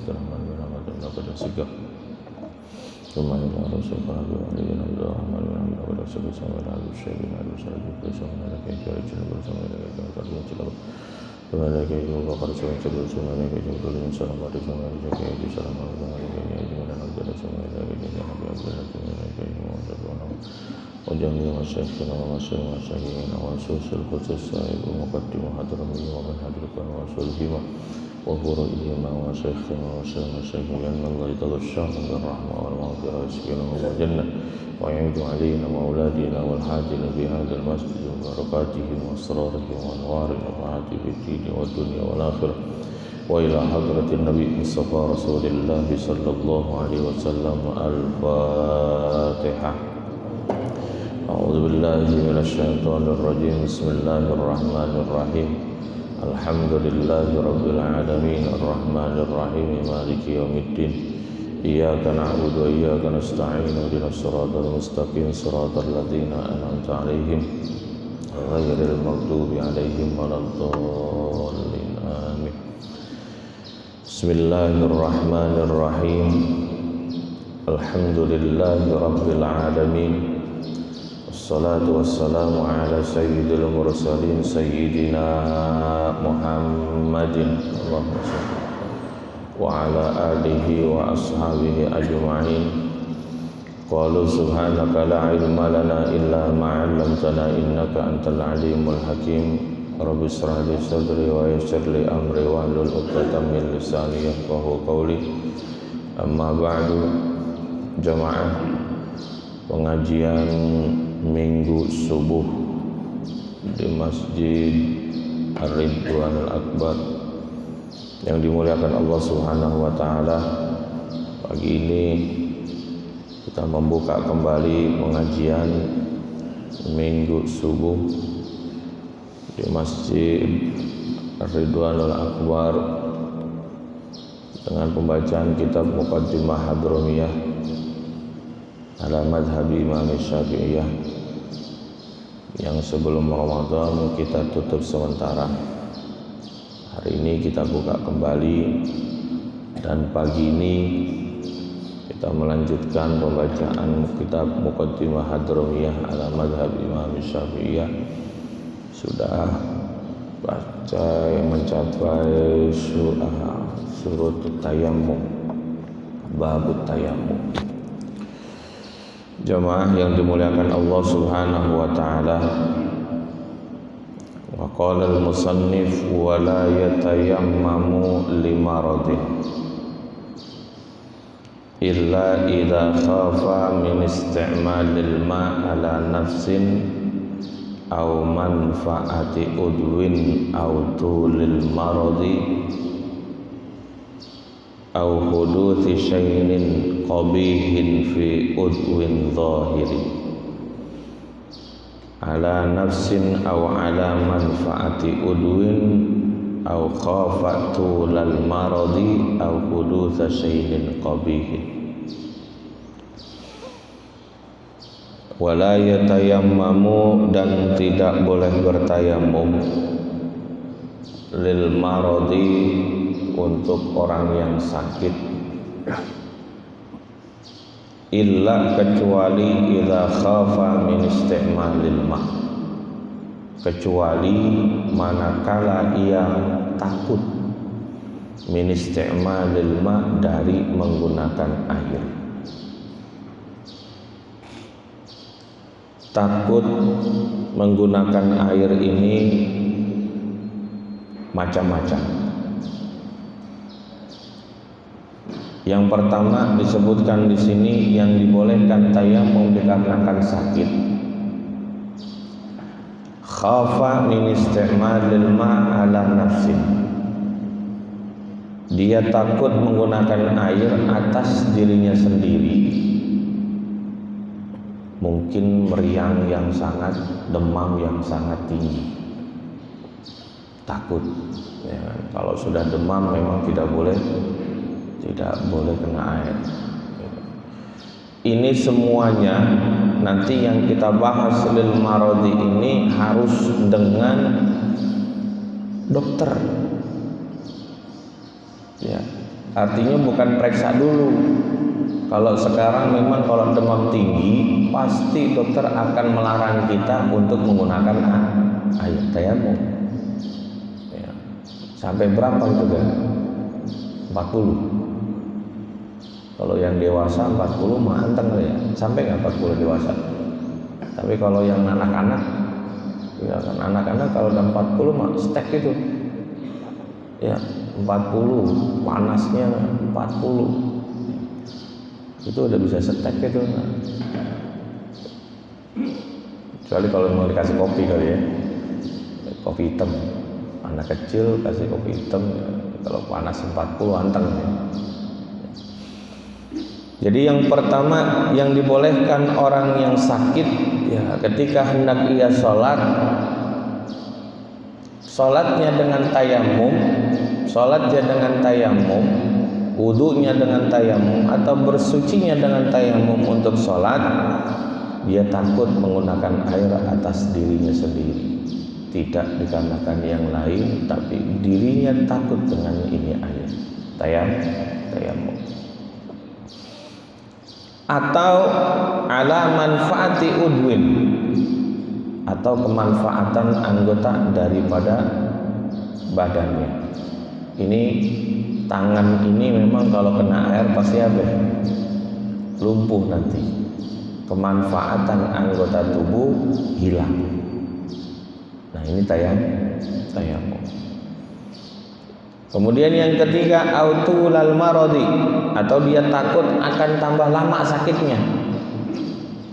Abdurrahman bin Ahmad bin Abdul Sigah Cuma ila Rasul Nabi Ali bin Abdurrahman bin Ahmad bin Abdul Sigah Sama ila Al-Syekh bin Al-Syarif Bersama ila Kaya Jari Bersama ila Kaya Kardian Cilawat Sama ila Kaya Jumlah Bakar Sama ila Bersama ila Kaya Jumlah Tulisan Salam Adi Sama ila Kaya Jumlah Salam Adi Sama ila Kaya Jumlah Abdullah Sama ila Kaya Jumlah Nabi Abdullah Sama ila Kaya Jumlah Abdullah وجميع مشايخنا ومشايخنا وأنصوص القدس ومقدم حضرمه ومن حضركم وأنصولهما وفروئهما ومشايخنا ومشايخنا أن الله يتغشاهم بالرحمة والمغفرة ويسكنهم الجنة ويعيد علينا وأولادنا والحاجل بهذا المسجد وبركاتهم وأسرارهم وأنوار نفعاته في الدين والدنيا والآخرة وإلى حضرة النبي مصطفى رسول الله صلى الله عليه وسلم الفاتحة. أعوذ بالله من الشيطان الرجيم. بسم الله الرحمن الرحيم. الحمد لله رب العالمين الرحمن الرحيم مالك يوم الدين إياك نعبد وإياك نستعين اهدنا الصراط المستقيم صراط الذين أنعمت عليهم غير المغضوب عليهم ولا الضالين آمين. بسم الله الرحمن الرحيم. الحمد لله رب العالمين والصلاة والسلام على سيد المرسلين سيدنا محمد اللهم صل وعلى آله وأصحابه أجمعين. قالوا سبحانك لا علم لنا إلا ما علمتنا إنك أنت العليم الحكيم. رب اشرح لي صدري ويسر لي أمري واحلل عقدة من لساني يفقهوا قولي. أما بعد. Jamaah pengajian Minggu subuh di Masjid Ar-Ridwanul Akbar yang dimuliakan Allah Subhanahu wa taala. Pagi ini kita membuka kembali pengajian Minggu subuh di Masjid Ar-Ridwanul Akbar dengan pembacaan kitab Muqaddimah Hadramiyah ala madhabi Imam Syafi'iyah yang sebelum Ramadan kita tutup sementara. Hari ini kita buka kembali dan pagi ini kita melanjutkan pembacaan kitab Muqaddimah Hadramiyah ala madhabi Imam Syafi'iyah. Sudah baca mencapai surah Tayammum, babut Tayammum. Jamaah yang dimuliakan Allah Subhanahu wa taala. Wa qala al-musannif wa la yatayammamu limaradin illa idza khafa min isti'malil ma' ala nafsin aw manfaati udwin aw tulil maradi aw huduthi syai'in qabihin fi udwin zahiri ala nafsin aw ala manfaati udwin aw khafa tulal maradi aw hudutha syai'in qabihin. Wala yatayammamu, dan tidak boleh bertayamum, lil maradi, untuk orang yang sakit, illa, kecuali idza khafa min isti'malil ma', kecuali manakala ia takut min isti'malil ma', dari menggunakan air. Takut menggunakan air ini macam-macam. Yang pertama disebutkan di sini yang dibolehkan tayamum dikarenakan sakit. Khafa min isti'malil ma' ala nafsin. Dia takut menggunakan air atas dirinya sendiri. Mungkin meriang yang sangat, demam yang sangat tinggi. Takut. Ya, kalau sudah demam memang tidak boleh kena air. Ini semuanya nanti yang kita bahas lil maradi ini harus dengan dokter. Ya, Artinya bukan periksa dulu. Kalau sekarang memang kalau demam tinggi pasti dokter akan melarang kita untuk menggunakan air tayamum. Ya. Sampai berapa itu kan? 40. Kalau yang dewasa 40 mah anteng kali ya. Sampai nggak 40 dewasa? Tapi kalau yang anak-anak, ya kan anak-anak kalau udah 40 mah stek itu. Ya, 40 panasnya 40. Itu udah bisa stek itu. Kecuali kalau mau dikasih kopi kali ya. Kopi hitam. Anak kecil kasih kopi hitam, kalau panas 40 anteng ya. Jadi yang pertama yang dibolehkan orang yang sakit ya ketika hendak ia sholat, sholatnya dengan tayamum, wudunya dengan tayamum atau bersucinya dengan tayamum untuk sholat, dia takut menggunakan air atas dirinya sendiri, tidak dikarenakan yang lain, tapi dirinya takut dengan ini air tayamum. Atau ala manfaati udwin, atau kemanfaatan anggota daripada badannya. Ini tangan ini memang kalau kena air pasti lumpuh nanti. Kemanfaatan anggota tubuh hilang. Nah ini tayamum. Kemudian yang ketiga autulal maradi, atau dia takut akan tambah lama sakitnya.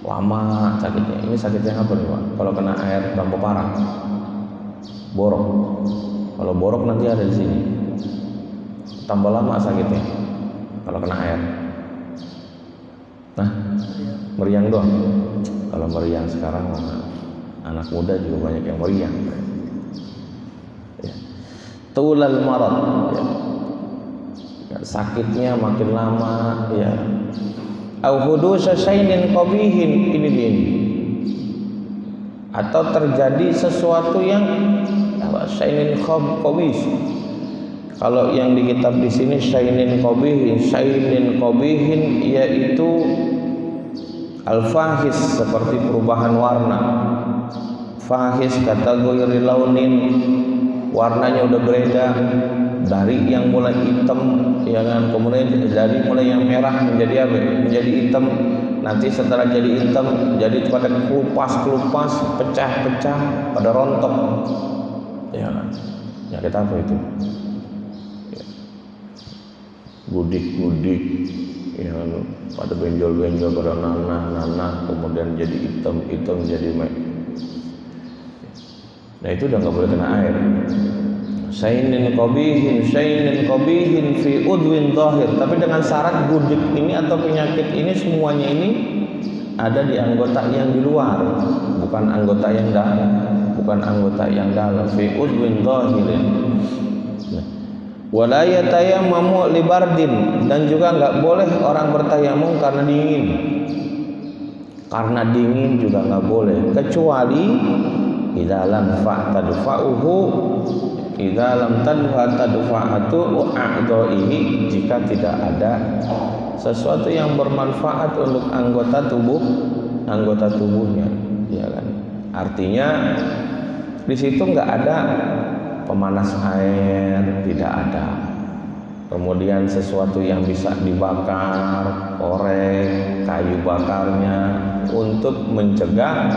Lama sakitnya. Ini sakitnya apa nih Pak? Kalau kena air tambah parah. Borok. Kalau borok nanti ada di sini. Tambah lama sakitnya. Kalau kena air. Nah, meriang doang. Kalau meriang sekarang anak muda juga banyak yang meriang. Ya. Tulal marad, ya. Sakitnya makin lama, ya. Au hudusa syai'in qabihin, ini dia. Atau terjadi sesuatu yang syai'in qabih. Kalau yang di kitab di sini syai'in qabihin yaitu al-fahis, seperti perubahan warna. Fahis kategori launin, warnanya udah berbeda dari yang mulai hitam, ya kan, kemudian dari mulai yang merah menjadi apa? Menjadi hitam. Nanti setelah jadi hitam jadi pada kelupas, pecah-pecah, pada rontok. Ya kan? Penyakit apa itu? Ya. Gudik, ya kan? Pada benjol-benjol, pada nanah, kemudian jadi hitam jadi nah itu udah nggak boleh kena air. Syai'in qabihin fi udwin zahir, tapi dengan syarat gudik ini atau penyakit ini semuanya ini ada di anggota yang di luar, bukan anggota yang dalam. Fi udwin zahirin. Wala yatayammamu li bardin, dan juga nggak boleh orang bertayamum karena dingin. Karena dingin juga nggak boleh, kecuali idza lam tadfa'atu a'dha'ihi, jika tidak ada sesuatu yang bermanfaat untuk anggota tubuhnya, ya kan? Artinya di situ nggak ada pemanas air, tidak ada. Kemudian sesuatu yang bisa dibakar, korek, kayu bakarnya untuk mencegah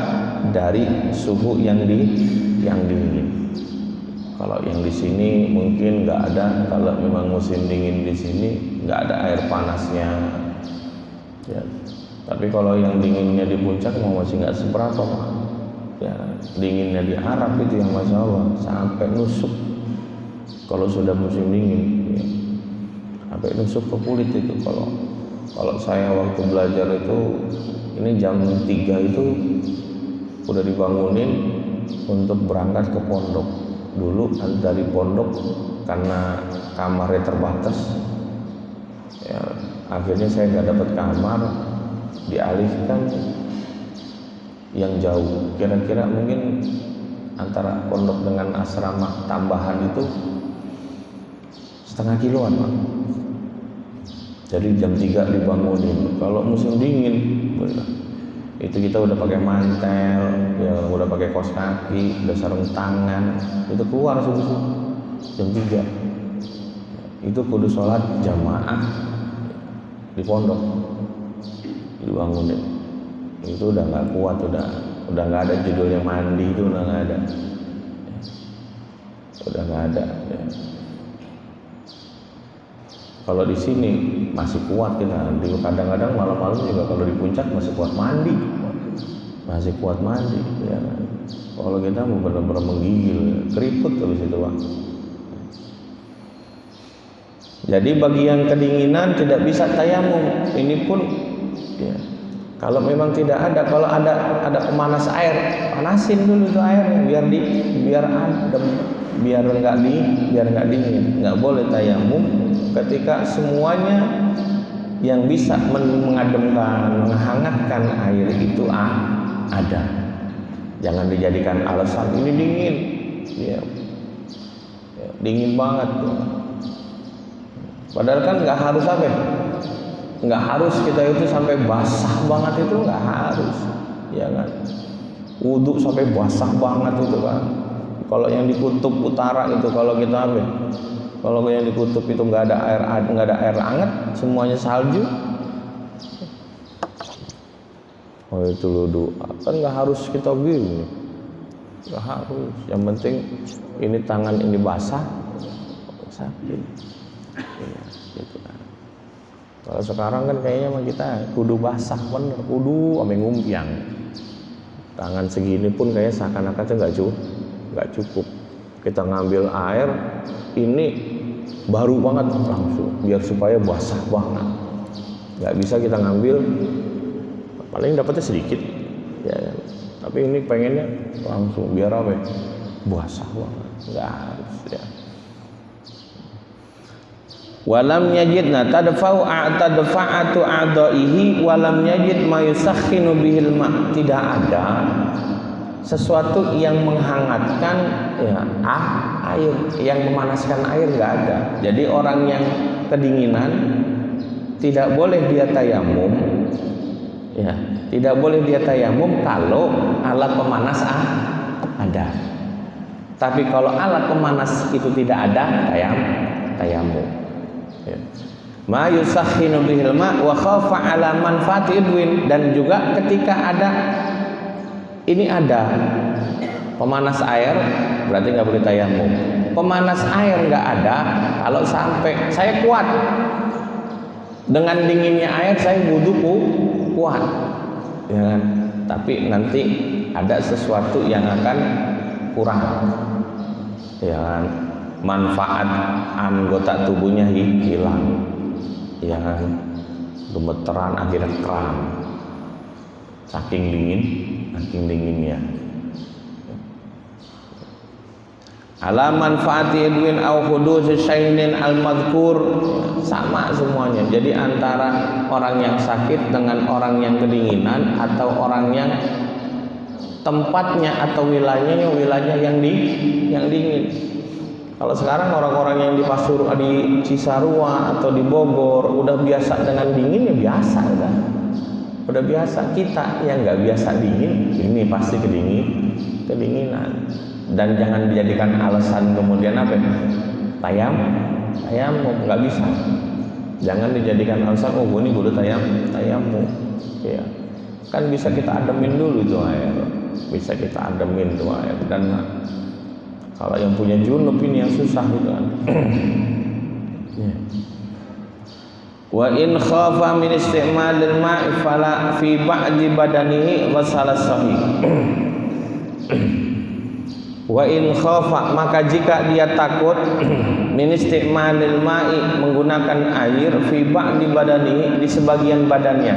dari suhu yang dingin. Kalau yang di sini mungkin nggak ada. Kalau memang musim dingin di sini nggak ada air panasnya. Ya. Tapi kalau yang dinginnya di puncak masih nggak seberapa, Pak. Ya, dinginnya di Arab itu yang masya Allah sampai nusuk. Kalau sudah musim dingin, ya. Sampai nusuk ke kulit itu. Kalau saya waktu belajar itu, ini jam 3 itu udah dibangunin untuk berangkat ke pondok. Dulu dari pondok karena kamarnya terbatas, ya, akhirnya saya nggak dapat kamar, dialihkan yang jauh. Kira-kira mungkin antara pondok dengan asrama tambahan itu setengah kiloan, Pak. Jadi jam 3 dibangunin. Kalau musim dingin, itu kita udah pakai mantel, ya udah pakai kaos kaki, udah sarung tangan, itu keluar subuh jam 3. Itu kudu sholat jamaah di pondok, dibangunin. Itu udah nggak kuat, udah nggak ada judulnya mandi, itu udah nggak ada, udah nggak ada. Ya. Kalau di sini masih kuat kita, kadang-kadang malam-malam juga kalau di puncak masih kuat mandi, ya. Kalau kita mau benar-benar menggigil, keriput habis itu Bang. Jadi bagi yang kedinginan tidak bisa tayamum, ini pun ya, kalau memang tidak ada, kalau ada pemanas air, panasin dulu itu air biar adem, biar nggak dingin. Nggak boleh tayamum ketika semuanya yang bisa mengademkan, menghangatkan air itu ada. Jangan dijadikan alasan ini dingin, ya, dingin banget. Padahal kan nggak harus apa, nggak harus kita itu sampai basah banget, itu nggak harus, ya kan? Wudhu sampai basah banget itu kan. Kalau yang di kutub utara itu, kalau kita apa? Kalau yang di kutub itu nggak ada air hangat, semuanya salju. Oh itu wudu, kan nggak harus kita gini, nggak harus. Yang penting ini tangan ini basah, sakit. Ya, gitu kan. Kalau sekarang kan kayaknya mah kita kudu basah bener, kudu ame ngumpiang. Tangan segini pun kayak seakan-akan nggak cukup. Kita ngambil air ini baru banget langsung, biar supaya basah banget. Nggak bisa kita ngambil, paling dapatnya sedikit, ya. Tapi ini pengennya langsung biar apa? Basah banget, nggak harus ya. Walam yajidna tadfa'atu a'dha'ihi walam yajid ma yusakhkhinu bihil ma'. Tidak ada sesuatu yang menghangatkan ya air, yang memanaskan air, nggak ada. Jadi orang yang kedinginan tidak boleh dia tayamum, ya tidak boleh dia tayamum kalau alat pemanas ada. Tapi kalau alat pemanas itu tidak ada, tayamum. Ya. Ma yusakhkhinu bihil ma' wa khafa 'ala manfaati idwin. Dan juga ketika ini ada pemanas air, berarti nggak boleh tayamum. Pemanas air nggak ada, kalau sampai saya kuat dengan dinginnya air, saya wudu kuat, ya kan? Tapi nanti ada sesuatu yang akan kurang, ya kan? Manfaat anggota tubuhnya hilang, ya kan? Gemeteran, akhirnya kram, saking dinginnya. Ala manfaati idwin au hudusi syainin al-madhkur, sama semuanya. Jadi antara orang yang sakit dengan orang yang kedinginan, atau orang yang tempatnya atau wilayahnya yang dingin. Kalau sekarang orang-orang yang di Cisarua atau di Bogor udah biasa dengan dingin, ya biasa udah biasa. Kita yang nggak biasa dingin, ini pasti kedinginan. Dan jangan dijadikan alasan kemudian apa? Tayamum nggak bisa. Jangan dijadikan alasan, oh ini udah tayamum. Ya, kan bisa kita ademin dulu itu air. Dan kalau yang punya junub ini yang susah gitu kan. Ya. Wa in khafa min isti'malil ma'i fala fi ba'di badanihi wa salas sahih. Wa in khafa, maka jika dia takut min isti'malil ma'i, menggunakan air, fi ba'di badanihi, di sebagian badannya,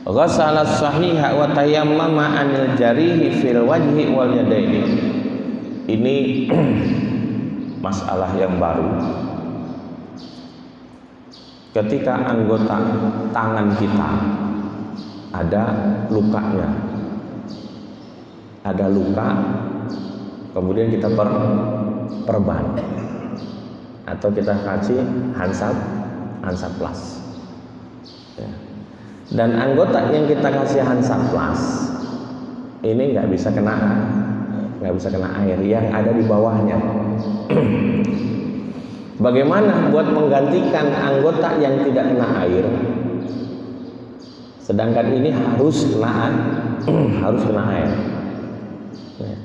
ghasala sahiha wa tayammama anil jarihi fil wajhi wal yadaini. Ini masalah yang baru. Ketika anggota tangan kita ada lukanya, ada luka, kemudian kita perban atau kita kasih Hansaplast. Ya. Dan anggota yang kita kasih Hansaplast ini nggak bisa kena air yang ada di bawahnya. Bagaimana buat menggantikan anggota yang tidak kena air, sedangkan ini harus kena air. Ya.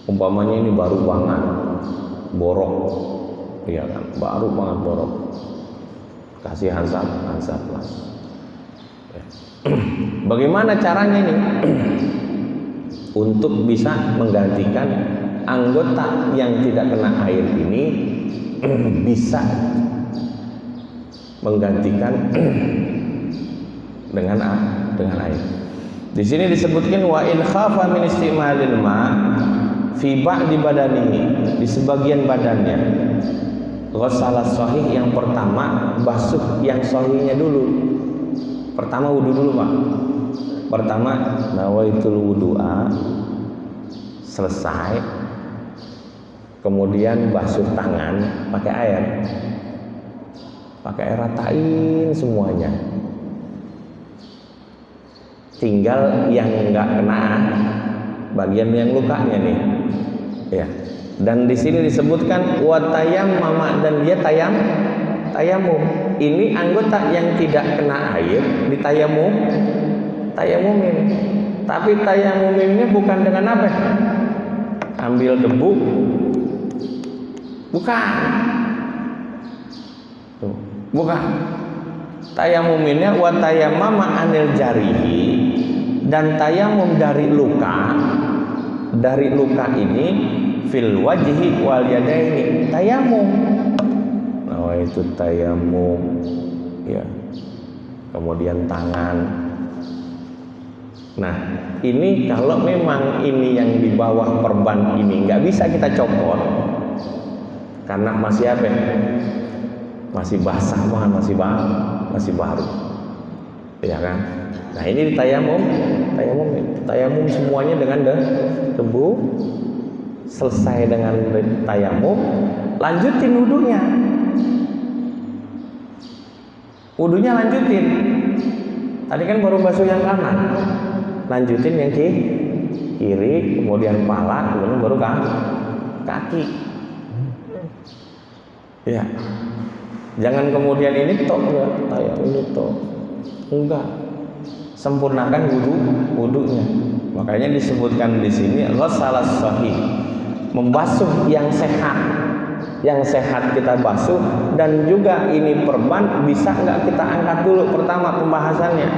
Umpamanya ini baru banget borok, iya kan, baru banget borok, kasih Hansaplast. Ya. Bagaimana caranya ini? Untuk bisa menggantikan anggota yang tidak kena air ini, bisa menggantikan dengan air. Di sini disebutkan wa in khafa min istimalil ma fi ba'di badanihi, di sebagian badannya. Ghassala sahih, yang pertama basuh yang sahihnya dulu. Pertama wudu dulu, Pak. Pertama nawaitul wudu'a, selesai, kemudian basuh tangan pakai air ratain semuanya, tinggal yang nggak kena bagian yang lukanya nih, ya. Dan di sini disebutkan watayam mama, dan dia tayamum. Ini anggota yang tidak kena air tayamumin. Tapi tayamuminnya bukan dengan apa? Ambil debu, bukan. Tayamuminnya wa tayammama anil jarihi, dan tayamum dari luka ini fil wajhi wal yadaini, tayamum. Nah, itu tayamum, ya. Kemudian tangan. Nah, ini kalau memang ini yang di bawah perban ini nggak bisa kita copot karena masih apa? Masih basah banget, masih baru, ya kan? Nah, ini tayamum semuanya dengan debu. Selesai dengan tayamum, lanjutin wudunya lanjutin. Tadi kan baru basuh yang kanan, lanjutin yang kiri, kemudian kepala, kemudian baru kaki. Ya, jangan kemudian ini tok, ini tok, enggak. Sempurnakan wudunya. Makanya disebutkan di sini ghassalas sahih, membasuh yang sehat kita basuh. Dan juga ini perban bisa nggak kita angkat dulu, pertama pembahasannya.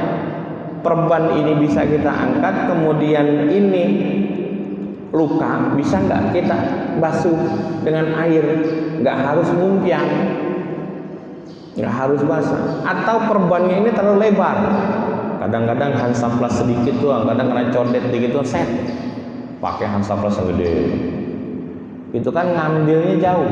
Perban ini bisa kita angkat, kemudian ini luka bisa nggak kita basuh dengan air, nggak harus mumpiang, nggak harus basah. Atau perbannya ini terlalu lebar, kadang-kadang Hansaplast sedikit tuh, kadang kena condet dikit tuh, set pakai Hansaplast yang gede, itu kan ngambilnya jauh.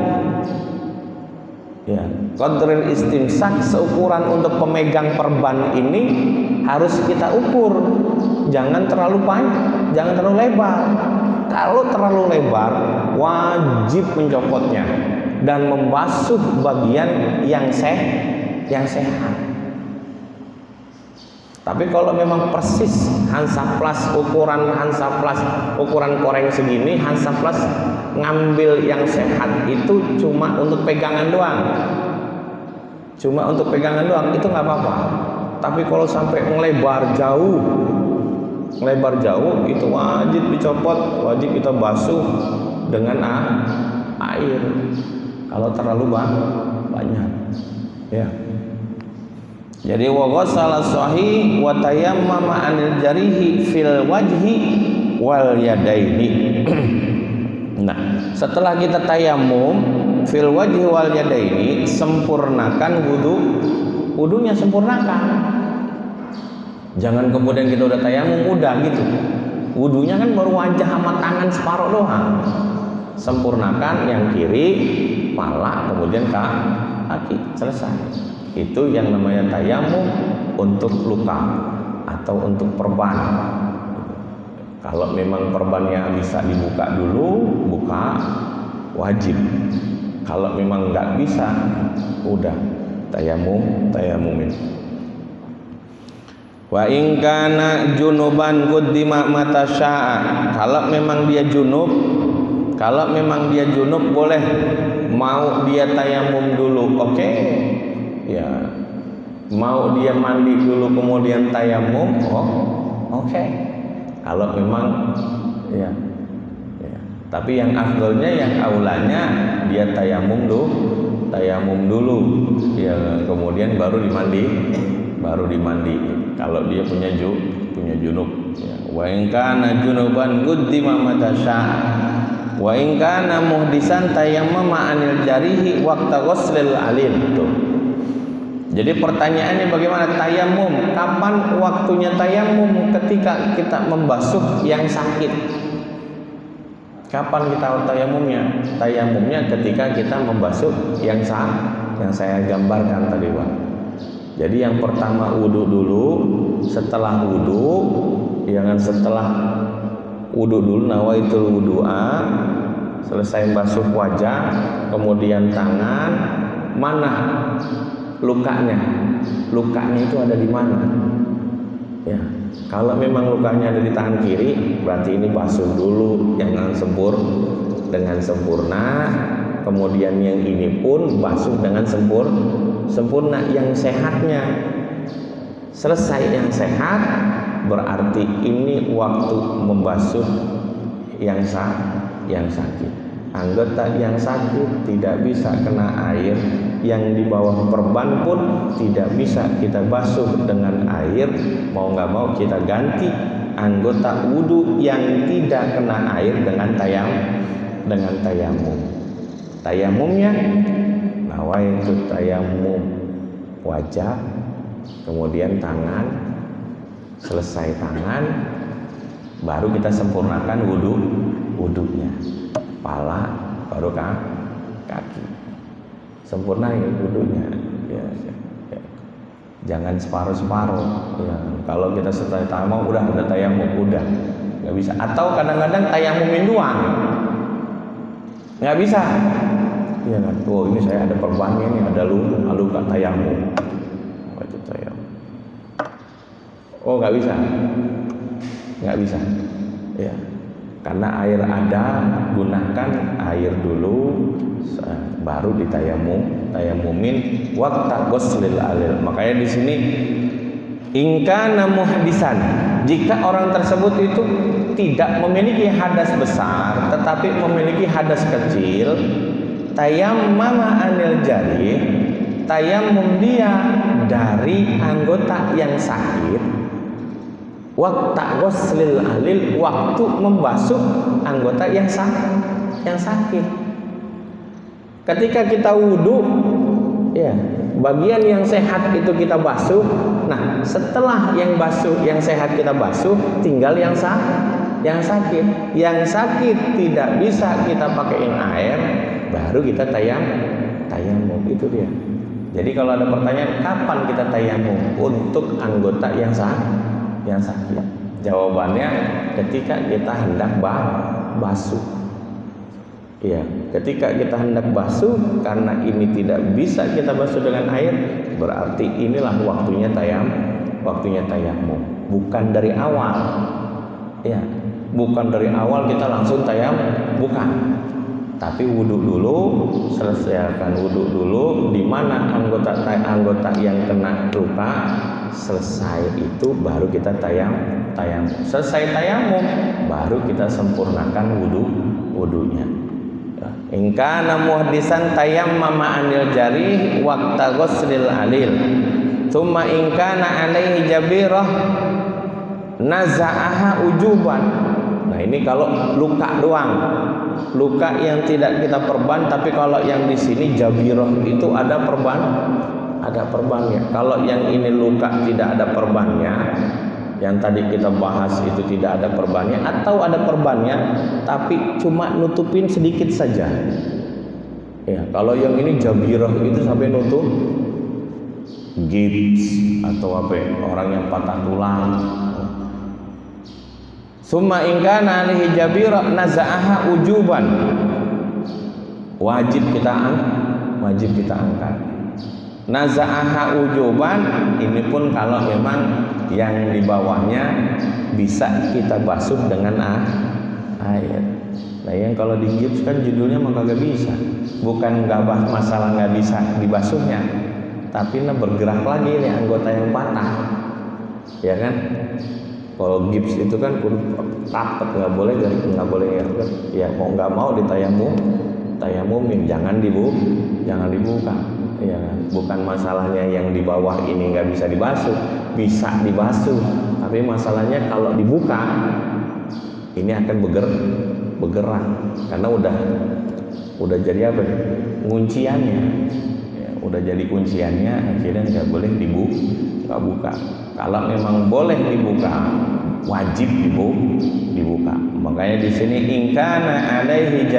Ya, qadrul istimsak, seukuran untuk pemegang perban ini harus kita ukur, jangan terlalu panjang, jangan terlalu lebar. Kalau terlalu lebar, wajib mencopotnya dan membasuh bagian yang sehat. Tapi kalau memang persis Hansaplast, ukuran koreng segini, Hansaplast ngambil yang sehat itu cuma untuk pegangan doang. Itu nggak apa-apa. Tapi kalau sampai melebar jauh, itu wajib dicopot, wajib kita basuh dengan air. Kalau terlalu banyak, ya. Jadi wa ghassala sahih wa tayammama anil jarihi fil wajhi wal yadaini. Nah, setelah kita tayamum fil wajhi wal yadaini, sempurnakan wudunya, sempurnakan. Jangan kemudian kita udah tayamum udah gitu. Wudunya kan baru wajah sama tangan separuh doang. Sempurnakan yang kiri, kepala, kemudian kaki, selesai. Itu yang namanya tayamum untuk luka atau untuk perban. Kalau memang perbannya bisa dibuka dulu, buka wajib. Kalau memang nggak bisa, udah tayamumin. Wa in kana junuban qaddima mata syaa. Kalau memang dia junub boleh mau dia tayamum dulu, oke. Ya. Mau dia mandi dulu kemudian tayamum, oke. Kalau memang ya. Tapi yang afdolnya, yang aulanya dia tayamum dulu, ya, kemudian baru dimandi. Kalau dia punya junub, ya. Wa in kana junuban qaddima mata syaa. Wa in kana muhdisan tayammama anil jarihi waqta ghuslil alil. Tuh. Jadi pertanyaannya bagaimana tayamum? Kapan waktunya tayamum? Ketika kita membasuh yang sakit. Kapan kita tayamumnya? Tayamumnya ketika kita membasuh yang saya gambarkan tadi, Pak. Jadi yang pertama wudu dulu, setelah wudu dulu nawaitul wudu'a, selesai basuh wajah, kemudian tangan, mana lukanya itu ada di mana? Ya, kalau memang lukanya ada di tangan kiri, berarti ini basuh dulu dengan sempurna. Kemudian yang ini pun basuh dengan sempurna. Yang sehatnya selesai, yang sehat berarti ini waktu membasuh yang sakit. Anggota yang sakit tidak bisa kena air, yang di bawah perban pun tidak bisa kita basuh dengan air. Mau nggak mau kita ganti anggota wudu yang tidak kena air dengan tayamum. Tayamumnya nawaitu tayamum wajah, kemudian tangan, selesai tangan baru kita sempurnakan wudunya. Kepala baru kaki, sempurnain wudunya, ya. Jangan separuh. Ya. Kalau kita setelah tayamum udah tayamum, udah nggak bisa. Atau kadang-kadang tayamumin doang, nggak bisa. Ya kan? Oh, ini saya ada perbannya nih, ada luka tayamum. Itu tayamum. Oh, nggak bisa. Ya. Karena air ada, gunakan air dulu, baru tayamumin waqta ghuslil alil. Makanya di sini in kana muhdisan, jika orang tersebut itu tidak memiliki hadas besar tetapi memiliki hadas kecil, tayammama anil jarih, tayamum dia dari anggota yang sakit. Waqta ghuslil alil, waktu membasuh anggota yang sakit. Ketika kita wudu, ya, bagian yang sehat itu kita basuh. Nah, setelah yang sehat kita basuh, tinggal yang sakit. Yang sakit tidak bisa kita pakaiin air, baru kita tayamum. Itu dia. Jadi kalau ada pertanyaan kapan kita tayamum untuk anggota yang sakit, jawabannya ketika kita hendak basuh. Ya, ketika kita hendak basuh, karena ini tidak bisa kita basuh dengan air, berarti inilah waktunya tayamum. Bukan dari awal. Ya, bukan dari awal kita langsung tayamum, bukan. Tapi wudu dulu, selesaikan wudu dulu, di mana anggota yang kena luka, selesai itu baru kita tayamum. Selesai tayamum baru kita sempurnakan wudunya. In kana muhdisan tayammama anil jarih waqta ghuslil alil. Tsumma in kana alaihi jabirah naza'aha ujuban. Nah, ini kalau luka doang. Luka yang tidak kita perban, tapi kalau yang di sini jabirah itu ada perbannya. Kalau yang ini luka tidak ada perbannya, yang tadi kita bahas itu tidak ada perbannya, atau ada perbannya tapi cuma nutupin sedikit saja. Ya, kalau yang ini jabirah itu sampai nutup gips atau apa, orang yang patah tulang. Summa in kana alaihi jabirah naza'aha ujuban. Wajib kita angkat. Naza'aha ujuban, ini pun kalau memang yang di bawahnya bisa kita basuh dengan air. Nah yang kalau di gips kan judulnya mah kagak bisa. Bukan nggak masalah nggak bisa dibasuhnya, tapi bergerak lagi nih anggota yang patah, ya kan? Kalau gips itu kan rapet, nggak boleh ya mau nggak mau tayamumin, jangan dibuka, ya kan? Bukan masalahnya yang di bawah ini nggak bisa dibasuh tapi masalahnya kalau dibuka ini akan bergerak karena udah jadi apa? Kunciannya, ya, udah jadi kunciannya, akhirnya nggak boleh dibuka. Kalau memang boleh dibuka, wajib dibuka. Makanya di sini ingkana alaihi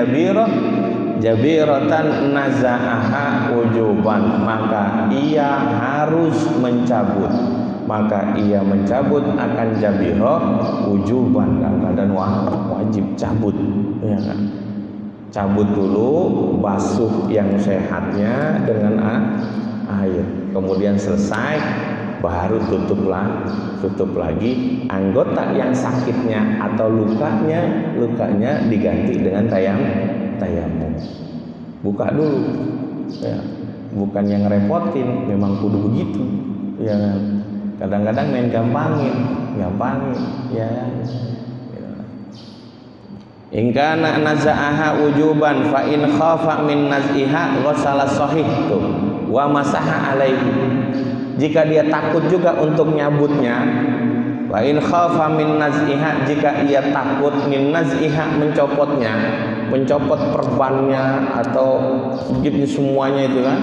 jabiratan naza'aha ujuban, maka ia harus mencabut. Maka ia mencabut akan jabirah ujuban, dalam keadaan wajib cabut, ya kan? Cabut dulu, basuh yang sehatnya dengan air, kemudian selesai baru tutup lagi. Anggota yang sakitnya atau lukanya diganti dengan tayamum. Buka dulu, ya. Bukan yang repotin, memang kudu begitu, ya kan? Kadang-kadang main gampangin, ya. In kana naza'aha wujuban fa in khafa min naz'iha ghassala sahih tuh wa masaha alaihi. Jika dia takut juga untuk nyabutnya, wa in khafa min naz'iha, jika ia takut min naz'iha mencopot perbannya atau begitu semuanya itu kan,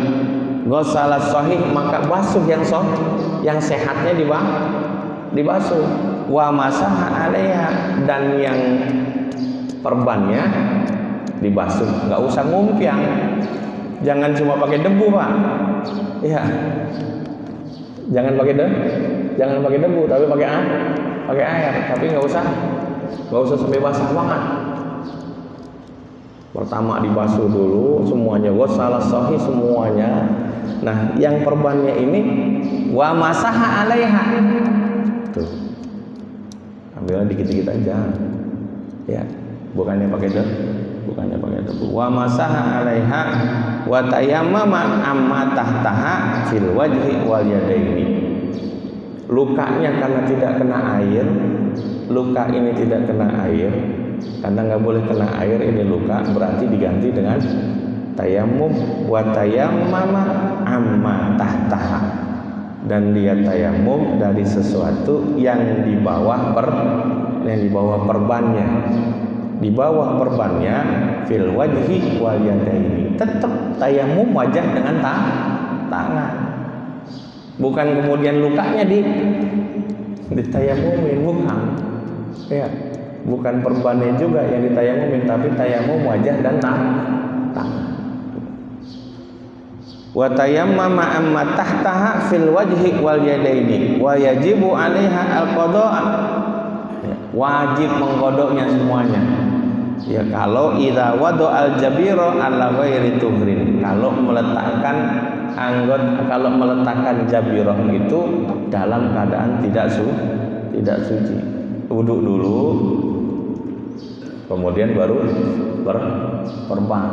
ghassala sahih, maka basuh yang sehatnya dibasuh, wa masaha alaiha, dan yang perbannya dibasuh, nggak usah ngumpiang, jangan cuma pakai debu Pak, ya, jangan pakai debu, tapi pakai air, tapi nggak usah sampai basah banget. Pertama dibasuh dulu semuanya, wassalah sahih semuanya. Nah yang perbannya ini wa masaha alaiha, tuh ambilnya dikit-dikit aja, ya. Bukannya pakai debu. Wa masaha alaiha wa tayammama amma tahtaha fil wajhi wal yadaini. Lukanya karena tidak kena air, luka ini tidak kena air, karena nggak boleh kena air ini luka, berarti diganti dengan tayammum. Wa tayammama amma tahtaha, dan dia tayammum dari sesuatu yang di bawah perbannya. Di bawah perbannya fil wajhi wal yadaini, tetap tayamum wajah dengan tangan. Bukan kemudian lukanya ditayamumin, bukan. Ya, bukan perbannya juga yang ditayamumin, tapi tayamum wajah dan tangan. Wa tayammama amma tahtaha fil wajhi wal yadaini wa yajibu 'alaiha al-qada'. Wajib mengkodoknya semuanya. Ya kalau idza wadu al-jabira ala ghairi tuhrin, kalau meletakkan jabirah itu dalam keadaan tidak suci. Wudhu dulu, kemudian baru perban.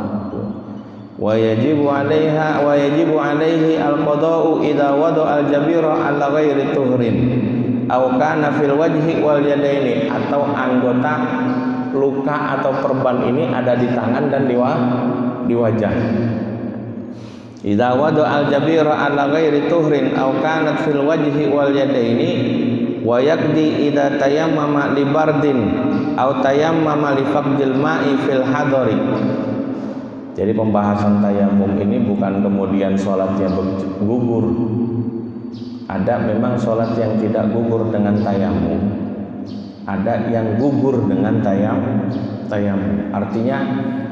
Wa yajibu 'alaihi al-qada'u idza wadu al-jabira ala ghairi tuhrin aw kana fil wajhi wal yadaini, atau anggota luka atau perban ini ada di tangan dan di wajah. Idza wadu al-jabira ala ghairi tuhrin aw kanat fil wajhi wal yadaini wa yakdi idza tayammama li bardin aw tayammama li faqdil ma'i fil hadari. Jadi pembahasan tayamum ini bukan kemudian sholatnya gugur. Ada memang sholat yang tidak gugur dengan tayamum, ada yang gugur dengan tayamum. Artinya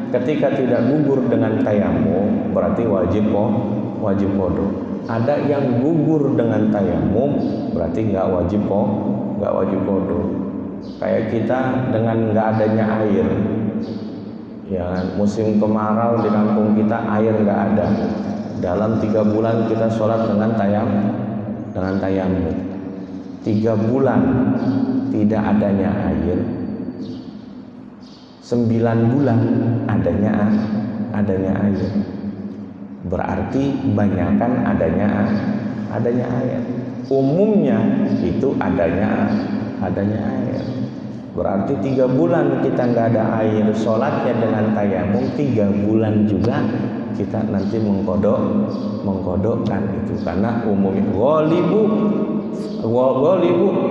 ketika tidak gugur dengan tayamum berarti wajib wudu. Ada yang gugur dengan tayamum berarti nggak wajib wudu. Kayak kita dengan nggak adanya air, ya musim kemarau di kampung kita air nggak ada, dalam 3 bulan kita sholat dengan tayamum. 3 bulan tidak adanya air, 9 bulan adanya air. Berarti banyakkan adanya air. Umumnya itu adanya air. Berarti 3 bulan kita nggak ada air, sholatnya dengan tayamum, 3 bulan juga kita nanti mengkodokkan itu, karena umumnya ghalibu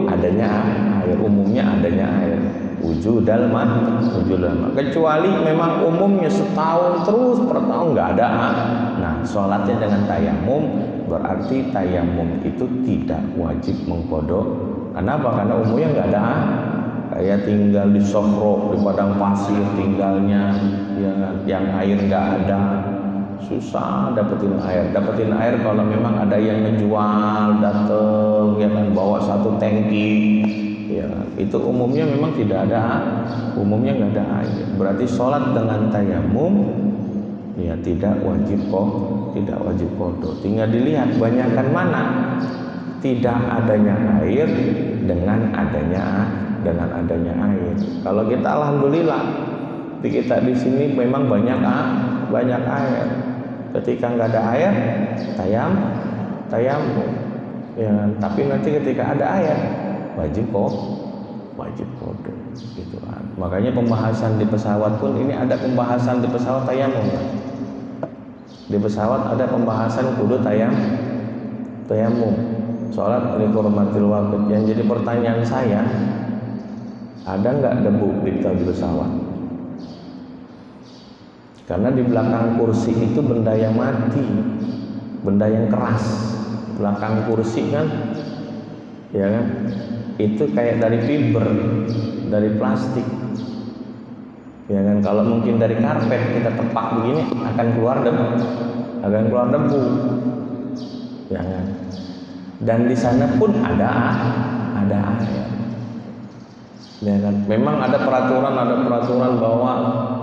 adanya air, umumnya adanya air. Wujudal ma. Kecuali memang umumnya setahun terus per tahun nggak ada. Nah, sholatnya dengan tayamum, berarti tayamum itu tidak wajib mengkodok. Kenapa? Karena umumnya nggak ada. Kayak tinggal di Sofro, di padang pasir tinggalnya, yang air nggak ada, susah dapetin air. Dapetin air kalau memang ada yang menjual, dateng, ya kan, bawa 1 tangki, ya itu umumnya memang tidak ada, umumnya nggak ada air. Berarti sholat dengan tayamum ya tidak wajib kodok. Tinggal dilihat banyakkan mana tidak adanya air dengan adanya air. Kalau kita alhamdulillah kita di sini memang banyak air. Ketika nggak ada air, tayamum. Ya, tapi nanti ketika ada air, wajib kodok. Gitu kan. Makanya pembahasan di pesawat pun ini ada pembahasan di pesawat tayamum. Di pesawat ada pembahasan kudu tayamum. Sholat li hurmatil waqt. Yang jadi pertanyaan saya, ada nggak debu di pesawat? Karena di belakang kursi itu benda yang mati, benda yang keras. Belakang kursi kan, ya kan, itu kayak dari fiber, dari plastik, ya kan. Kalau mungkin dari karpet kita tepak begini akan keluar debu, ya kan. Dan di sana pun ada air. Ya kan? Memang ada peraturan bahwa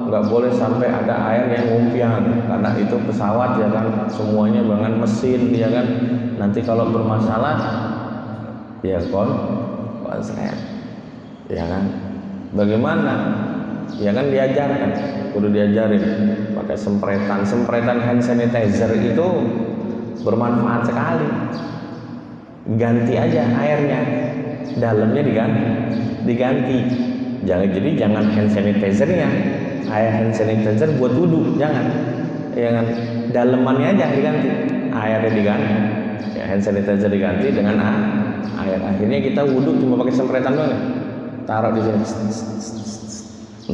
nggak boleh sampai ada air yang ngumpian, karena itu pesawat, ya kan, semuanya dengan mesin, ya kan. Nanti kalau bermasalah ya konslet, ya kan. Bagaimana? Ya kan kudu diajarin pakai sempretan hand sanitizer itu bermanfaat sekali. Ganti aja airnya, dalamnya diganti. Jangan hand sanitizernya, air hand sanitizer buat wudhu, jangan. Jangan, dalemannya aja diganti, airnya diganti. Ya, hand sanitizer diganti dengan air. Akhirnya kita wudhu cuma pakai sempretan doang. Taruh di sini.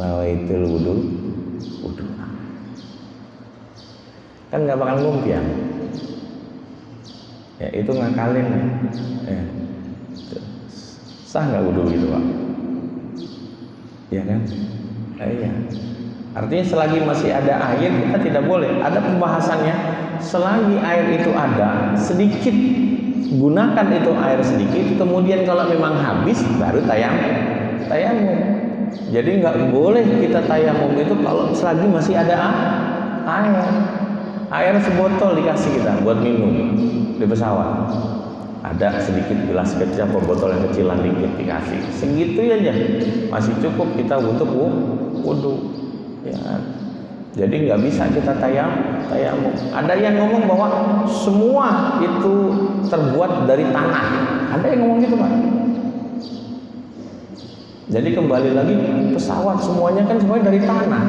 Nah, itu wudhu. Kan nggak bakal ngumpian. Ya, itu ngakalin. Ya. Sah nggak wudhu gitu, Pak? Ya kan? Iya. Artinya selagi masih ada air kita tidak boleh. Ada pembahasannya. Selagi air itu ada sedikit, gunakan itu air sedikit. Kemudian kalau memang habis baru tayamum. Jadi nggak boleh kita tayamum itu kalau selagi masih ada air. Air sebotol dikasih kita buat minum di pesawat. Ada sedikit gelas kecil atau botol yang kecilan dikit dikasih. Segitu aja masih cukup kita untuk wudhu. Ya. Jadi nggak bisa kita tayamum. Ada yang ngomong bahwa semua itu terbuat dari tanah. Ada yang ngomong gitu, Pak. Jadi kembali lagi, pesawat semuanya kan semuanya dari tanah.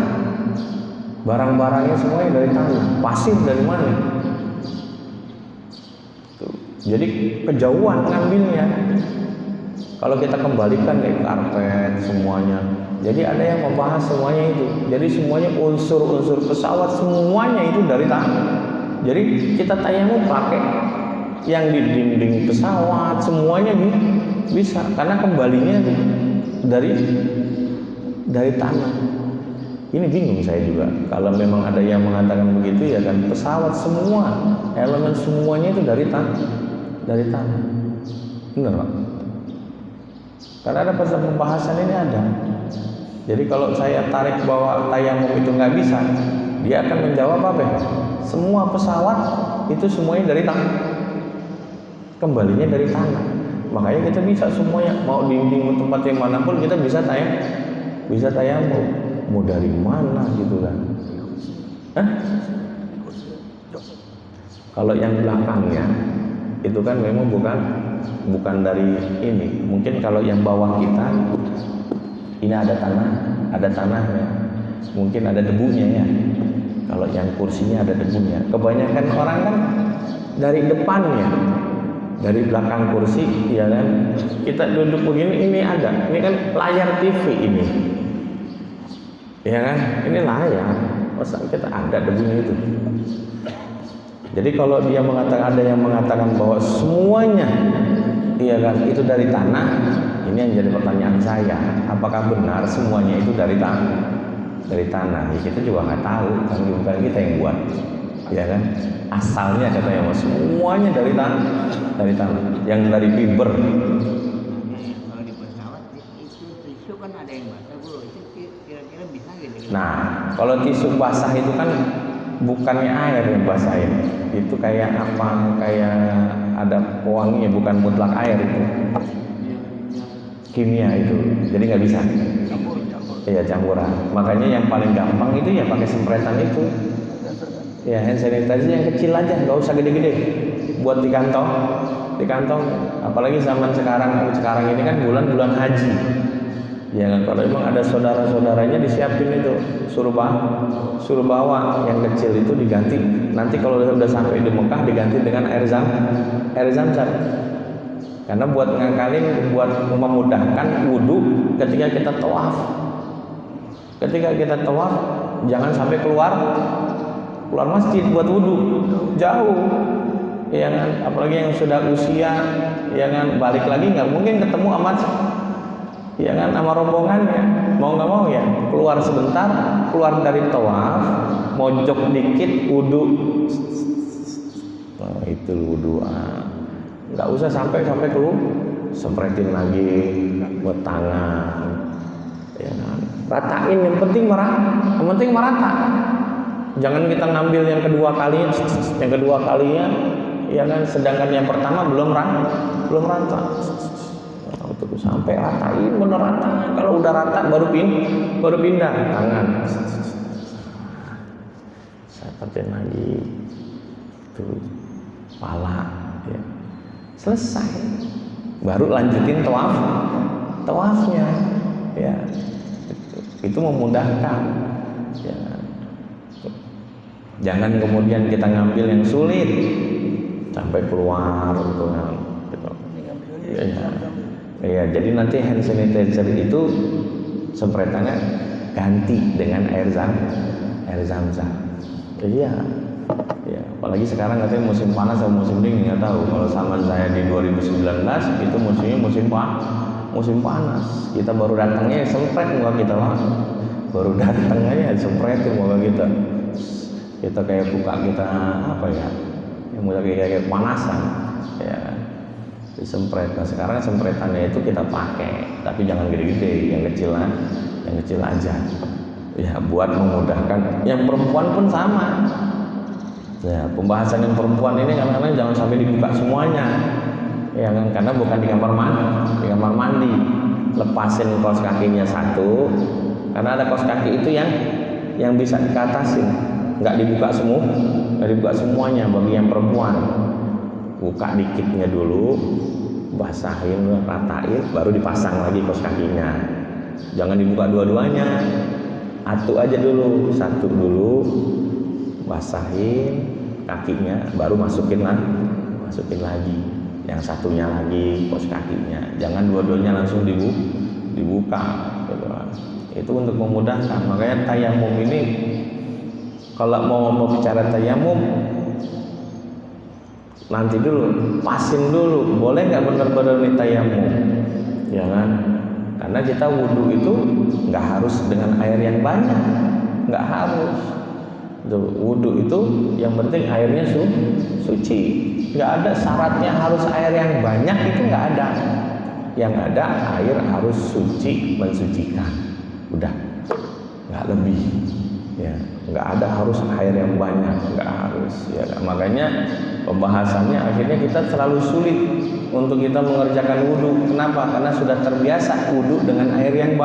Barang-barangnya semuanya dari tanah. Pasir dari mana? Tuh. Jadi kejauhan ngambilnya. Kalau kita kembalikan ke karpet semuanya. Jadi ada yang membahas semuanya itu. Jadi semuanya unsur-unsur pesawat semuanya itu dari tanah. Jadi kita tayamum pakai yang di dinding pesawat semuanya bisa, karena kembalinya dari tanah. Ini bingung saya juga. Kalau memang ada yang mengatakan begitu, ya kan, pesawat semua elemen semuanya itu dari tanah. Benar, Pak? Karena ada pembahasan ini ada. Jadi kalau saya tarik bahwa tayamum itu nggak bisa, dia akan menjawab apa? Semua pesawat itu semuanya dari tanah, kembalinya dari tanah. Makanya kita bisa semuanya, mau di tempat yang manapun kita bisa tayamum. Mau dari mana gitu kan? Kalau yang belakangnya itu kan memang bukan dari ini. Mungkin kalau yang bawah kita ini ada tanahnya. Mungkin ada debunya ya. Kalau yang kursinya ada debunya. Kebanyakan orang kan dari depannya, dari belakang kursi, ya kan. Kita duduk begini, ini ada. Ini kan layar TV ini. Ya kan? Ini layar. Masa kita ada debunya itu. Jadi kalau dia mengatakan, ada yang mengatakan bahwa semuanya, iya kan, itu dari tanah, ini yang jadi pertanyaan saya, apakah benar semuanya itu dari tanah? Dari tanah, ya kita juga nggak tahu, kan bukan kita yang buat, ya kan? Asalnya katanya semuanya dari tanah, yang dari fiber. Kalau di pesawat itu tisu kan ada yang basah bro, itu kira-kira bisa gitu. Nah, kalau tisu basah itu kan bukannya air yang basahin, itu kayak apa? Kayak ada pewanginya, bukan mutlak air itu, kimia itu, jadi nggak bisa. Iya, campuran. Makanya yang paling gampang itu ya pakai sempretan itu. Ya, hand sanitizer yang kecil aja, nggak usah gede-gede. Buat di kantong. Apalagi zaman sekarang ini kan bulan haji. Ya kan, kalau memang ada saudara-saudaranya disiapin itu, suruh bawa yang kecil itu diganti. Nanti kalau sudah sampai di Mekah diganti dengan air zam-zam. Karena buat ngakalin, buat memudahkan wudu ketika kita tawaf. Ketika kita tawaf, jangan sampai keluar masjid buat wudu, jauh. Ya kan, apalagi yang sudah usia, ya kan, balik lagi nggak mungkin ketemu ya kan, sama rombongannya, mau nggak mau ya keluar sebentar, keluar dari tawaf, mojok dikit wudu. Nah, itu wudu, nggak usah sampai keluar, sempretin lagi buat tangan, ya kan, ratain, yang penting merata. Jangan kita ngambil yang kedua kalinya, ya kan, sedangkan yang pertama belum rata. Terus sampai ratain, bener rata. Kalau udah rata baru pindah tangan. Saya perhatiin lagi tuh pala, ya. Selesai. Baru lanjutin tawafnya, ya. Itu memudahkan. Ya. Jangan kemudian kita ngambil yang sulit sampai keluar gitu. Iya, jadi nanti hand sanitizer itu sempretannya ganti dengan air zam-zam. Iya. Ya, apalagi sekarang katanya musim panas atau musim dingin, nggak tahu. Kalau zaman saya di 2019 itu musim panas. Kita baru datangnya sempret muka kita lah. Baru datang aja sempretin muka kita. Kita kayak buka kita apa ya? Yang muka kayak panasan. Ya. Disempret. Nah, sekarang sempretannya itu kita pakai, tapi jangan gede-gede, yang kecil aja. Ya, buat memudahkan. Yang perempuan pun sama. Ya, pembahasan yang perempuan ini kadang-kadang jangan sampai dibuka semuanya. Ya kan, karena bukan di kamar mandi. Lepasin kaos kakinya satu, karena ada kaos kaki itu yang bisa dikatasin. Nggak dibuka semuanya bagi yang perempuan. Buka dikitnya dulu, basahin, ratain, baru dipasang lagi kaos kakinya. Jangan dibuka dua-duanya, satu aja dulu, basahin kakinya, baru masukin lagi, yang satunya lagi kaos kakinya. Jangan dua-duanya langsung dibuka. Itu untuk memudahkan. Makanya tayamum ini, kalau mau bicara tayamum, nanti dulu, pasin dulu, boleh nggak benar-benar tayamum, ya kan? Karena kita wudhu itu nggak harus dengan air yang banyak, nggak harus. Wudhu itu yang penting airnya suci, nggak ada syaratnya harus air yang banyak, itu nggak ada. Yang ada air harus suci, mensucikan, udah, nggak lebih, Ya, nggak ada harus air yang banyak, nggak harus. Ya, makanya pembahasannya akhirnya kita selalu sulit untuk kita mengerjakan wudhu. Kenapa? Karena sudah terbiasa wudhu dengan air yang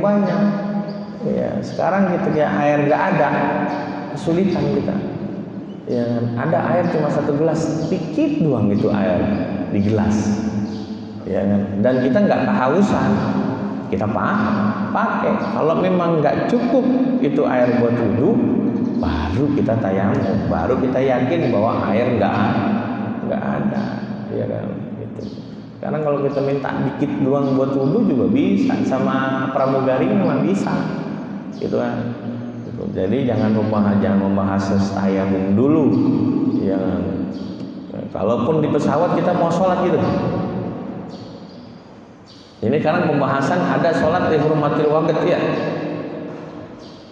banyak. Ya, sekarang ketika air nggak ada, kesulitan kita. Ya, ada air cuma 1 gelas, sedikit doang itu air di gelas. Ya, dan kita nggak kehausan. Kita pakai. Kalau memang nggak cukup itu air buat wudhu, baru kita tayamum, baru kita yakin bahwa air nggak ada, ya kan? Gitu. Karena kalau kita minta dikit doang buat wudhu juga bisa, sama pramugari memang bisa, gitu kan? Gitu. Jadi jangan membahas tayamum dulu, ya. Kalaupun di pesawat kita mau sholat gitu. Ini karena pembahasan ada sholat li hurmatil waqt ya.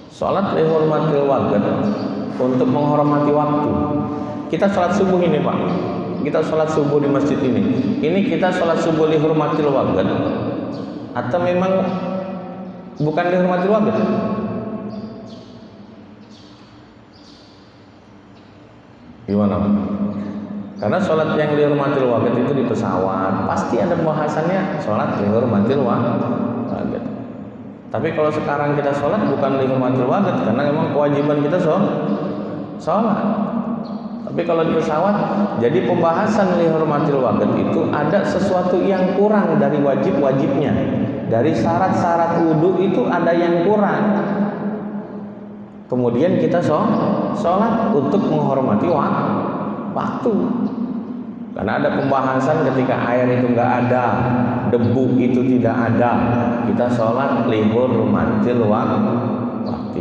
Sholat li hurmatil waqt untuk menghormati waktu. Kita sholat subuh ini Pak. Kita sholat subuh di masjid ini. Ini kita sholat subuh li hurmatil waqt atau memang bukan li hurmatil waqt? Gimana? Karena sholat yang lihurmatil waqt itu di pesawat pasti ada pembahasannya sholat lihurmatil waqt. Tapi kalau sekarang kita sholat bukan lihurmatil waqt karena memang kewajiban kita sholat. Tapi kalau di pesawat, jadi pembahasan lihurmatil waqt itu ada sesuatu yang kurang dari wajib-wajibnya. Dari syarat-syarat wudhu itu ada yang kurang. Kemudian kita sholat untuk menghormati waktu. Karena ada pembahasan ketika air itu nggak ada, debu itu tidak ada, kita sholat lihur rumatil waktu.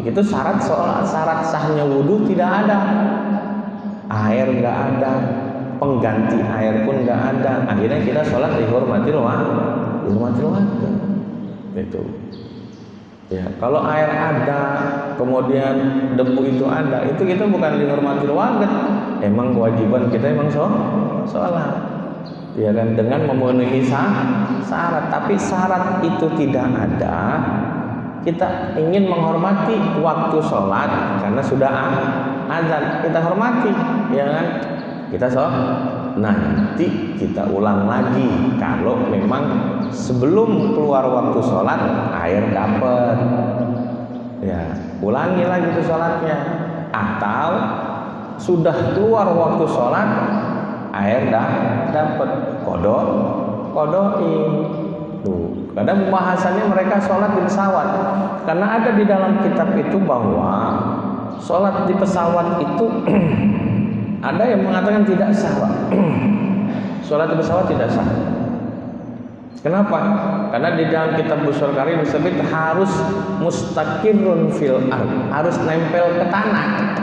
Itu syarat sahnya wudhu tidak ada, air nggak ada, pengganti air pun nggak ada. Akhirnya kita sholat lihur rumatil waktu. Itu. Ya, kalau air ada, kemudian debu itu ada, itu kita bukan lihurmatil waqt. Emang kewajiban kita emang sholat. Ya kan, dengan memenuhi syarat. Tapi syarat itu tidak ada. Kita ingin menghormati waktu sholat karena sudah azan, kita hormati, ya kan? Kita nanti kita ulang lagi kalau memang sebelum keluar waktu sholat air dapat, ya ulangi lagi tuh sholatnya. Atau sudah keluar waktu sholat air dapat, kodoin tuh. Kadang pembahasannya mereka sholat di pesawat karena ada di dalam kitab itu bahwa sholat di pesawat itu ada yang mengatakan tidak sah. Sholat di pesawat tidak sah. Kenapa? Karena di dalam kitab Busur Karim disebut harus mustaqirrun fil ard, harus nempel ke tanah,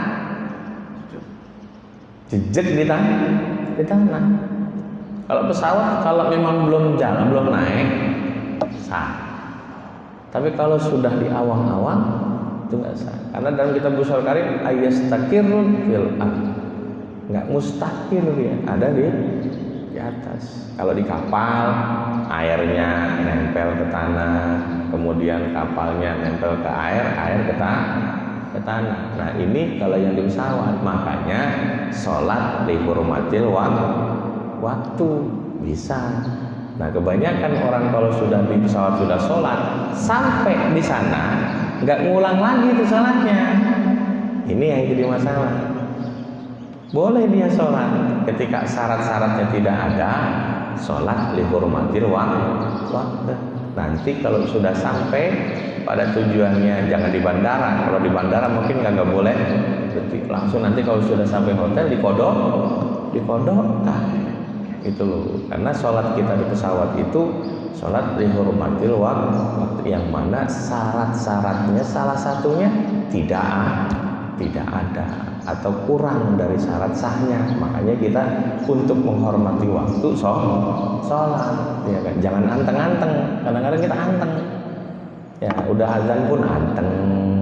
jejak di tanah. Kalau pesawat, kalau memang belum jalan, belum naik, sah. Tapi kalau sudah di awang-awang, itu nggak sah. Karena dalam kitab Busur Karim ayastaqirrun fil ard, nggak mustaqir dia, ada di atas. Kalau di kapal airnya nempel ke tanah, kemudian kapalnya nempel ke air ke tanah. Nah ini kalau yang di pesawat, makanya sholat dihormatil waktu bisa. Nah kebanyakan orang kalau sudah di pesawat sudah sholat sampai di sana nggak ngulang lagi tuh sholatnya. Ini yang jadi masalah. Boleh dia sholat ketika syarat-syaratnya tidak ada, sholat lihurmatil waktu. Nanti kalau sudah sampai pada tujuannya, jangan di bandara. Kalau di bandara mungkin nggak boleh, berarti langsung nanti kalau sudah sampai hotel dikodokkan itu loh. Karena sholat kita di pesawat itu sholat lihurmatil waktu, yang mana syarat-syaratnya salah satunya tidak ada atau kurang dari syarat sahnya. Makanya kita untuk menghormati waktu sholat, ya kan? Jangan anteng-anteng. Kadang-kadang kita anteng, ya udah azan pun anteng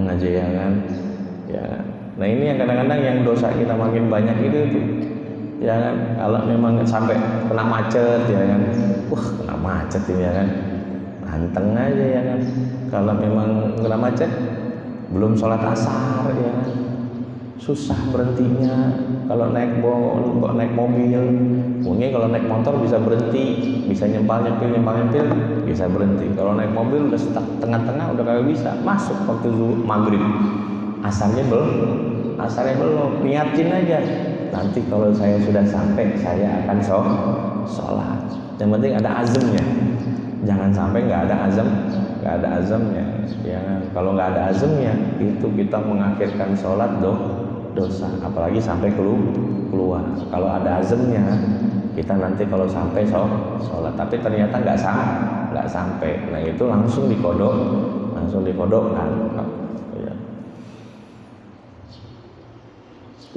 aja, ya kan? Ya. Nah ini yang kadang-kadang yang dosa kita makin banyak itu, ya kan? Kalau memang sampai kena macet, ya kan? Kena macet ini, ya kan? Anteng aja, ya kan? Kalau memang kena macet, belum sholat asar ya, susah berhentinya. Kalau naik mobil, mungkin kalau naik motor bisa berhenti, bisa nyempil, bisa berhenti. Kalau naik mobil udah tengah-tengah udah kagak bisa masuk waktu maghrib. Asarnya belum, niatin aja. Nanti kalau saya sudah sampai, saya akan sholat. Yang penting ada azamnya. Jangan sampai nggak ada azamnya. Ya, kalau nggak ada azamnya, itu kita mengakhirkan sholat dosa. Apalagi sampai keluar. Kalau ada azamnya, kita nanti kalau sampai sholat, tapi ternyata nggak sampai. Nah itu langsung dikodokkan. Ya.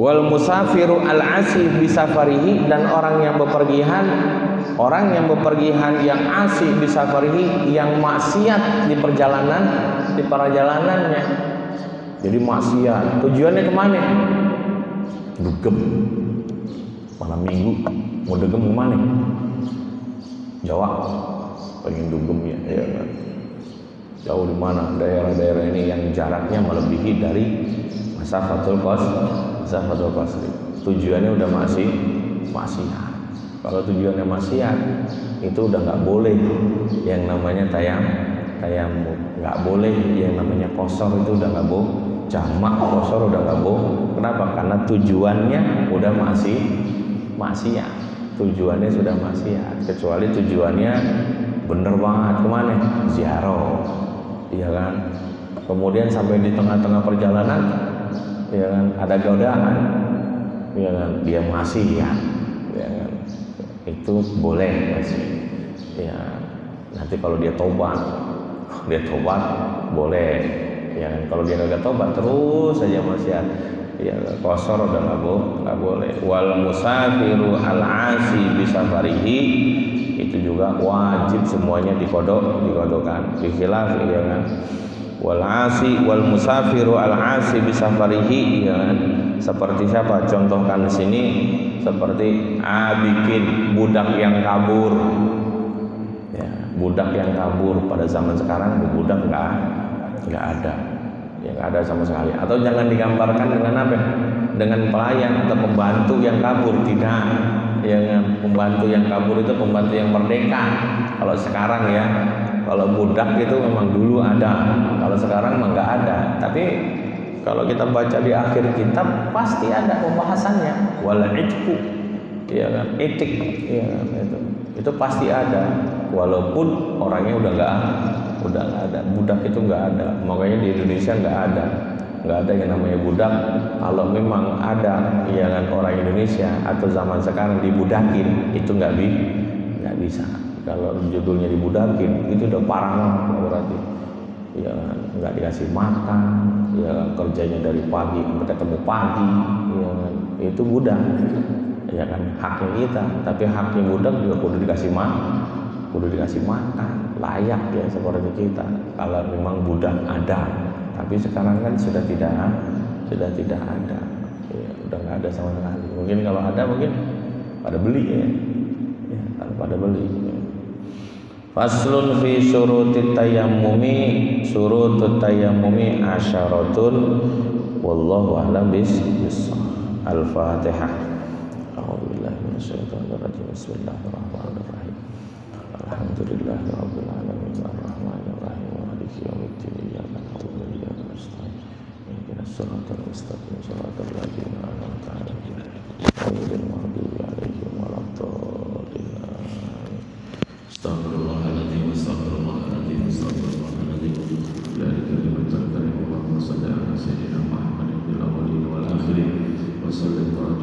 Wal musafiru al-asi bisafarihi, dan orang yang bepergian yang asih bisafarihi, yang maksiat di perjalanannya. Jadi maksiat, tujuannya kemana? Dugem, malam minggu mau dugem kemana? Jawa, pengen dugem ya kan? Jauh di mana? Daerah-daerah ini yang jaraknya melebihi dari masafatul qasri. Tujuannya udah maksiat. Kalau tujuannya maksiat, itu udah nggak boleh yang namanya tayamum, nggak boleh yang namanya qasar, itu udah nggak boleh. Jamak qasar udah nggak boleh. Kenapa? Karena tujuannya udah maksiat. Tujuannya sudah maksiat. Kecuali tujuannya bener banget, kemana? Ziarah, iya kan? Kemudian sampai di tengah-tengah perjalanan, ya kan, ada godaan, ya kan, dia maksiat, ya kan? Itu boleh masih. Ya, nanti kalau dia tobat boleh. Ya, kalau dia nggak tobat terus saja maksiat, ya qasar udah nggak boleh. Wal musafiru al-asi bisafarihi, itu juga wajib semuanya dikodokkan. Dikhilaf, ya kan. Wal musafiru al-asi bisafarihi, ya kan. Seperti siapa? Contohkan di sini, seperti bikin budak yang kabur. Ya, budak yang kabur pada zaman sekarang, budak nggak ada, ya nggak ada sama sekali. Atau jangan digambarkan dengan apa? Dengan pelayan atau pembantu yang kabur, tidak. Ya, pembantu yang kabur itu pembantu yang merdeka. Kalau sekarang ya, kalau budak itu memang dulu ada, kalau sekarang memang nggak ada. Tapi kalau kita baca di akhir kitab pasti ada pembahasannya. Wal itqu, ya kan, etik, ya kan, itu pasti ada. Walaupun orangnya udah nggak ada, budak itu nggak ada. Makanya di Indonesia nggak ada yang namanya budak. Kalau memang ada, ya kan, orang Indonesia atau zaman sekarang dibudakin, itu nggak bisa. Kalau judulnya dibudakin, itu udah parah berarti. Ya, nggak dikasih makan, ya, kerjanya dari pagi sampai ketemu pagi, ya, itu budak, ya kan, haknya kita. Tapi haknya budak juga kudu dikasih makan, layak ya seperti kita. Kalau memang budak ada, tapi sekarang kan sudah tidak ada, ya, udah nggak ada sama sekali. Mungkin kalau ada mungkin pada beli ya kalau pada beli. Faslun fi syurutut tayammumi asyaratun wallahu a'lam bis-shawab. Al-Fatihah. A'udzubillahi minasyaitonir rajim. Bismillahirrahmanirrahim. Alhamdulillahirabbil alamin arrahmanir rahim maliki yaumiddin iyyaka na'budu wa iyyaka nasta'in ihdinas siratal mustaqim siratal ladzina an'amta 'alaihim ghairil maghdubi 'alaihim waladdallin. Astaghfirullahaladzim, astaghfirullahaladzim, astaghfirullahaladzim. Dari kalimatan karim Allahumma salli ala sayyidina Muhammadin fil awwalin wal akhirin wa sallim wa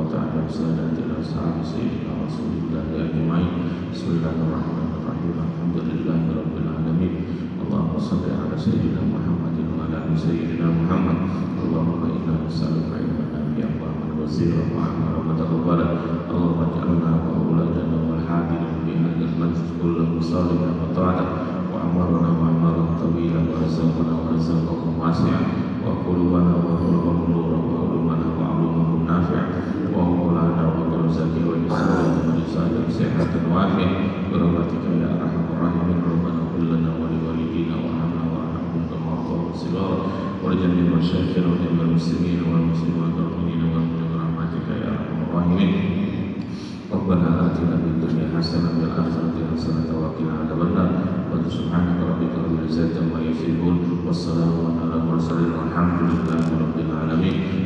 ta'ala sadatil ashab sayyidina Rasulillah ajma'in. Bismillahirrahmanirrahim. Alhamdulillahi rabbil alamin. Allahumma salli ala sayyidina Muhammadin wa ala sayyidina Muhammad. Allahumma inna nas'aluka ilman nafi'an wa amalan wasiran wa amalan mutaqabbalan. Allahumma ij'alna wa auladana wal hadirin المجد كله صالحا وطاعة وأمرنا وأمرا طويلا ورزقنا ورزقكم واسعا وقلوبنا وقلوبهم نورا وعلومنا وعلومهم نافعا وأموالنا وكنوزك ونسائنا ونسائنا صحة وافية برحمتك يا أرحم الراحمين. ربنا كلنا ولوالدينا وارحمنا وارحمهم كما ربنا صغارا ولجميع المشايخ وجميع المسلمين والمسلمات والمؤمنين والمؤمنات برحمتك يا ارحم الراحمين. ربنا آتنا في الدنيا حسنة وفي الآخرة حسنة وقنا عذاب النار. سبحانك ربك رب العزة عما يصفون والسلام على المرسلين والحمد لله رب العالمين.